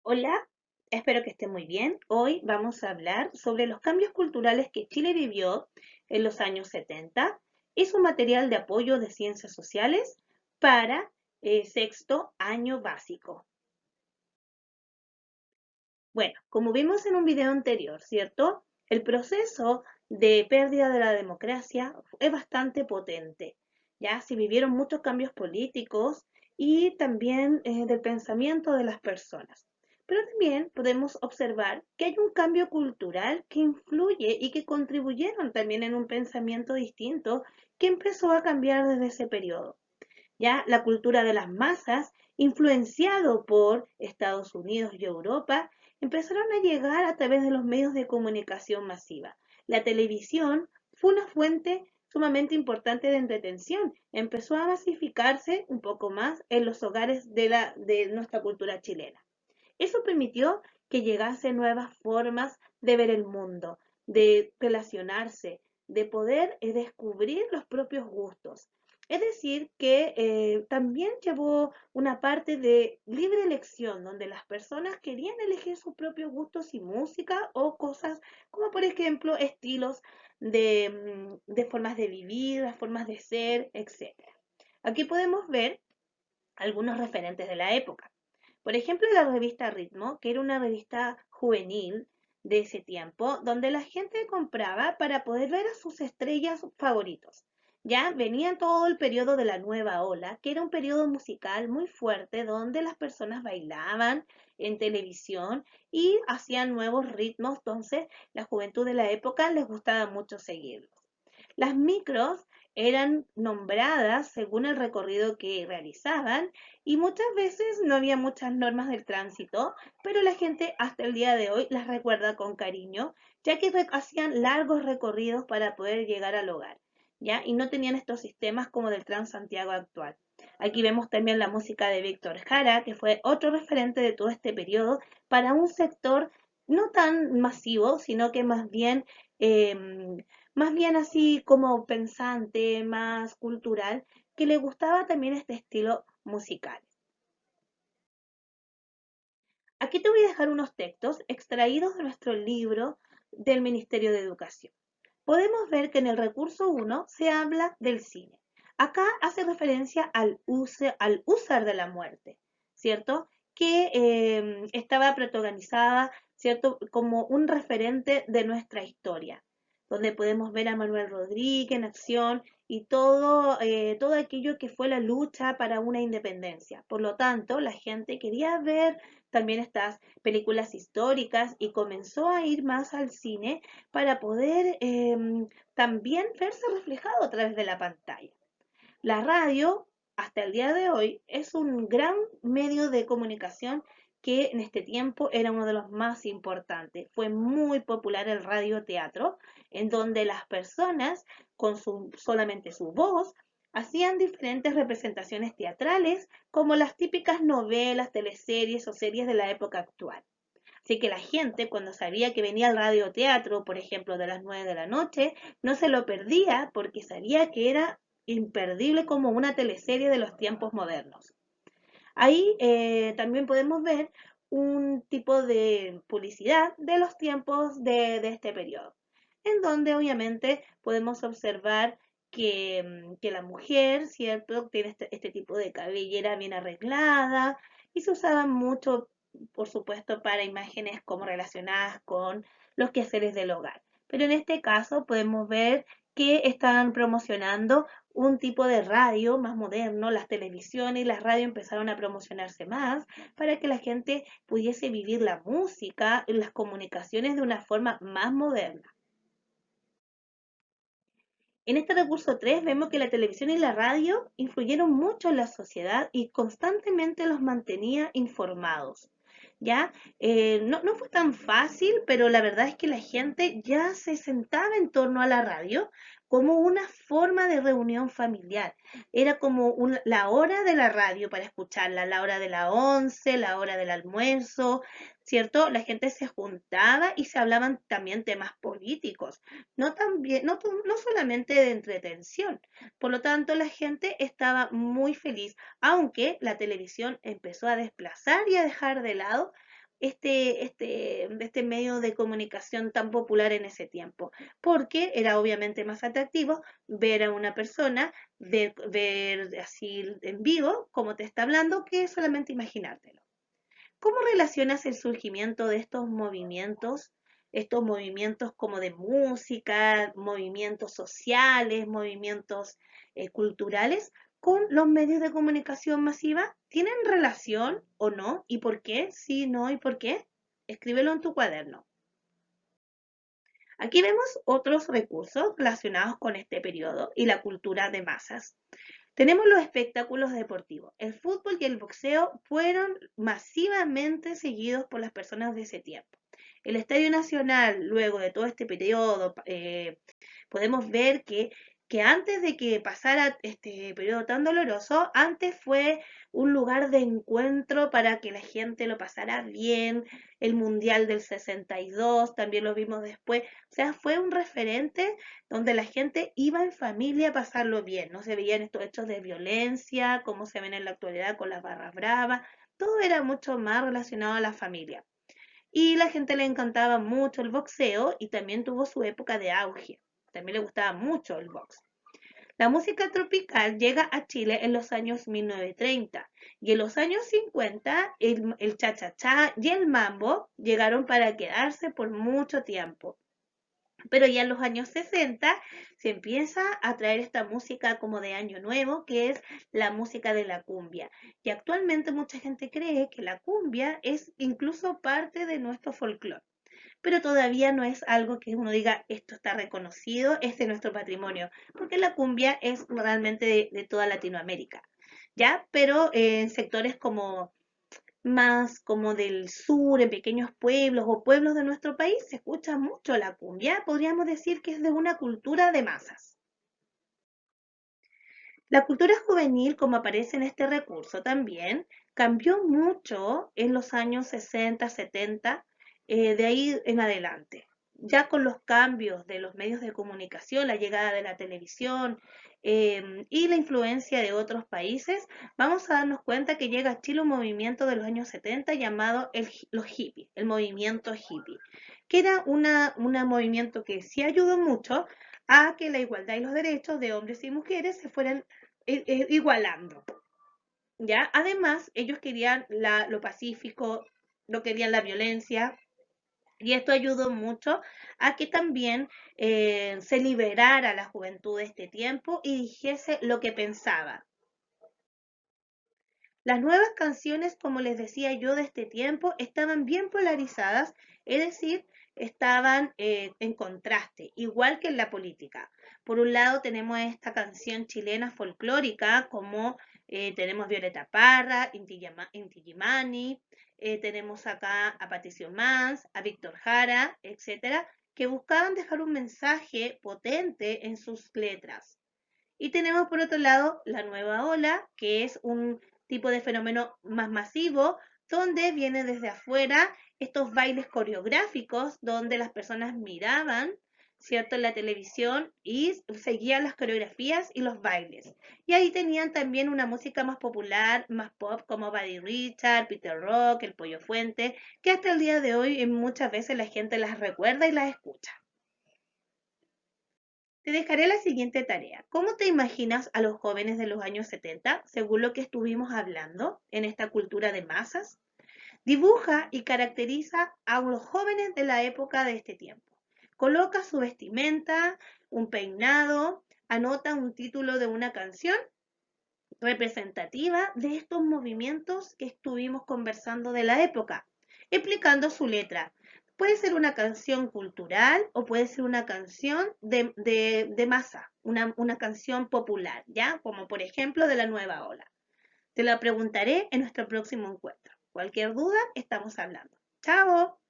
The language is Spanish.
Hola, espero que esté muy bien. Hoy vamos a hablar sobre los cambios culturales que Chile vivió en los años 70 y su material de apoyo de ciencias sociales para sexto año básico. Bueno, como vimos en un video anterior, ¿cierto? El proceso de pérdida de la democracia es bastante potente. Ya se vivieron muchos cambios políticos y también del pensamiento de las personas. Pero también podemos observar que hay un cambio cultural que influye y que contribuyeron también en un pensamiento distinto que empezó a cambiar desde ese periodo. Ya la cultura de las masas, influenciado por Estados Unidos y Europa, empezaron a llegar a través de los medios de comunicación masiva. La televisión fue una fuente sumamente importante de entretención. Empezó a masificarse un poco más en los hogares de nuestra cultura chilena. Eso permitió que llegase nuevas formas de ver el mundo, de relacionarse, de poder descubrir los propios gustos. Es decir, que también llevó una parte de libre elección, donde las personas querían elegir sus propios gustos y música o cosas como por ejemplo estilos de formas de vivir, las formas de ser, etc. Aquí podemos ver algunos referentes de la época. Por ejemplo, la revista Ritmo, que era una revista juvenil de ese tiempo, donde la gente compraba para poder ver a sus estrellas favoritos. Ya venía todo el periodo de la nueva ola, que era un periodo musical muy fuerte, donde las personas bailaban en televisión y hacían nuevos ritmos, entonces la juventud de la época les gustaba mucho seguirlos. Las micros eran nombradas según el recorrido que realizaban y muchas veces no había muchas normas del tránsito, pero la gente hasta el día de hoy las recuerda con cariño, ya que hacían largos recorridos para poder llegar al hogar, ¿ya? Y no tenían estos sistemas como del Transantiago actual. Aquí vemos también la música de Víctor Jara, que fue otro referente de todo este periodo para un sector no tan masivo, sino que más bien así como pensante, más cultural, que le gustaba también este estilo musical. Aquí te voy a dejar unos textos extraídos de nuestro libro del Ministerio de Educación. Podemos ver que en el recurso 1 se habla del cine. Acá hace referencia al Húsar de la muerte, ¿cierto? Que estaba protagonizada, ¿cierto? Como un referente de nuestra historia, donde podemos ver a Manuel Rodríguez en acción y todo aquello que fue la lucha para una independencia. Por lo tanto, la gente quería ver también estas películas históricas y comenzó a ir más al cine para poder también verse reflejado a través de la pantalla. La radio, hasta el día de hoy, es un gran medio de comunicación que en este tiempo era uno de los más importantes. Fue muy popular el radioteatro, en donde las personas, con solamente su voz, hacían diferentes representaciones teatrales, como las típicas novelas, teleseries o series de la época actual. Así que la gente, cuando sabía que venía el radioteatro, por ejemplo, de las 9 de la noche, no se lo perdía porque sabía que era imperdible como una teleserie de los tiempos modernos. Ahí también podemos ver un tipo de publicidad de los tiempos de este periodo, en donde obviamente podemos observar que la mujer, ¿cierto?, tiene este tipo de cabellera bien arreglada y se usaba mucho, por supuesto, para imágenes como relacionadas con los quehaceres del hogar. Pero en este caso podemos ver que están promocionando un tipo de radio más moderno, las televisiones y las radios empezaron a promocionarse más para que la gente pudiese vivir la música y las comunicaciones de una forma más moderna. En este recurso 3 vemos que la televisión y la radio influyeron mucho en la sociedad y constantemente los mantenía informados. ¿Ya? No fue tan fácil, pero la verdad es que la gente ya se sentaba en torno a la radio como una forma de reunión familiar. Era como la hora de la radio para escucharla, la hora de la 11, la hora del almuerzo, ¿cierto? La gente se juntaba y se hablaban también temas políticos, no solamente de entretención. Por lo tanto, la gente estaba muy feliz, aunque la televisión empezó a desplazar y a dejar de lado este medio de comunicación tan popular en ese tiempo, porque era obviamente más atractivo ver a una persona, ver así en vivo cómo te está hablando, que solamente imaginártelo. ¿Cómo relacionas el surgimiento de estos movimientos como de música, movimientos sociales, movimientos culturales, con los medios de comunicación masiva? ¿Tienen relación o no? ¿Y por qué? Sí, no y por qué. Escríbelo en tu cuaderno. Aquí vemos otros recursos relacionados con este periodo y la cultura de masas. Tenemos los espectáculos deportivos. El fútbol y el boxeo fueron masivamente seguidos por las personas de ese tiempo. El Estadio Nacional, luego de todo este periodo, podemos ver que antes de que pasara este periodo tan doloroso, antes fue un lugar de encuentro para que la gente lo pasara bien. El Mundial del 62 también lo vimos después. O sea, fue un referente donde la gente iba en familia a pasarlo bien. No se veían estos hechos de violencia como se ven en la actualidad con las barras bravas. Todo era mucho más relacionado a la familia. Y la gente le encantaba mucho el boxeo y también tuvo su época de auge. También le gustaba mucho el box. La música tropical llega a Chile en los años 1930 y en los años 50 el cha-cha-cha y el mambo llegaron para quedarse por mucho tiempo. Pero ya en los años 60 se empieza a traer esta música como de Año Nuevo, que es la música de la cumbia. Y actualmente mucha gente cree que la cumbia es incluso parte de nuestro folclore, pero todavía no es algo que uno diga, esto está reconocido, es de nuestro patrimonio, porque la cumbia es realmente de toda Latinoamérica, ¿ya? Pero en sectores como más como del sur, en pequeños pueblos o pueblos de nuestro país, se escucha mucho la cumbia. Podríamos decir que es de una cultura de masas. La cultura juvenil, como aparece en este recurso también, cambió mucho en los años 60, 70, de ahí en adelante. Ya con los cambios de los medios de comunicación, la llegada de la televisión y la influencia de otros países, vamos a darnos cuenta que llega a Chile un movimiento de los años 70 llamado los hippies, el movimiento hippie, que era un movimiento que sí ayudó mucho a que la igualdad y los derechos de hombres y mujeres se fueran igualando. ¿Ya? Además, ellos querían lo pacífico, no querían la violencia, y esto ayudó mucho a que también se liberara la juventud de este tiempo y dijese lo que pensaba. Las nuevas canciones, como les decía yo, de este tiempo, estaban bien polarizadas, es decir, estaban en contraste, igual que en la política. Por un lado tenemos esta canción chilena folclórica, como tenemos Violeta Parra, Inti Gimani, tenemos acá a Patricio Mans, a Víctor Jara, etcétera, que buscaban dejar un mensaje potente en sus letras. Y tenemos por otro lado la nueva ola, que es un tipo de fenómeno más masivo, donde viene desde afuera estos bailes coreográficos, donde las personas miraban, ¿cierto?, en la televisión y seguían las coreografías y los bailes. Y ahí tenían también una música más popular, más pop, como Buddy Richard, Peter Rock, El Pollo Fuente, que hasta el día de hoy muchas veces la gente las recuerda y las escucha. Te dejaré la siguiente tarea. ¿Cómo te imaginas a los jóvenes de los años 70, según lo que estuvimos hablando en esta cultura de masas? Dibuja y caracteriza a los jóvenes de la época de este tiempo. Coloca su vestimenta, un peinado, anota un título de una canción representativa de estos movimientos que estuvimos conversando de la época, explicando su letra. Puede ser una canción cultural o puede ser una canción de masa, una canción popular, ¿ya? Como por ejemplo de la nueva ola. Te la preguntaré en nuestro próximo encuentro. Cualquier duda, estamos hablando. ¡Chao!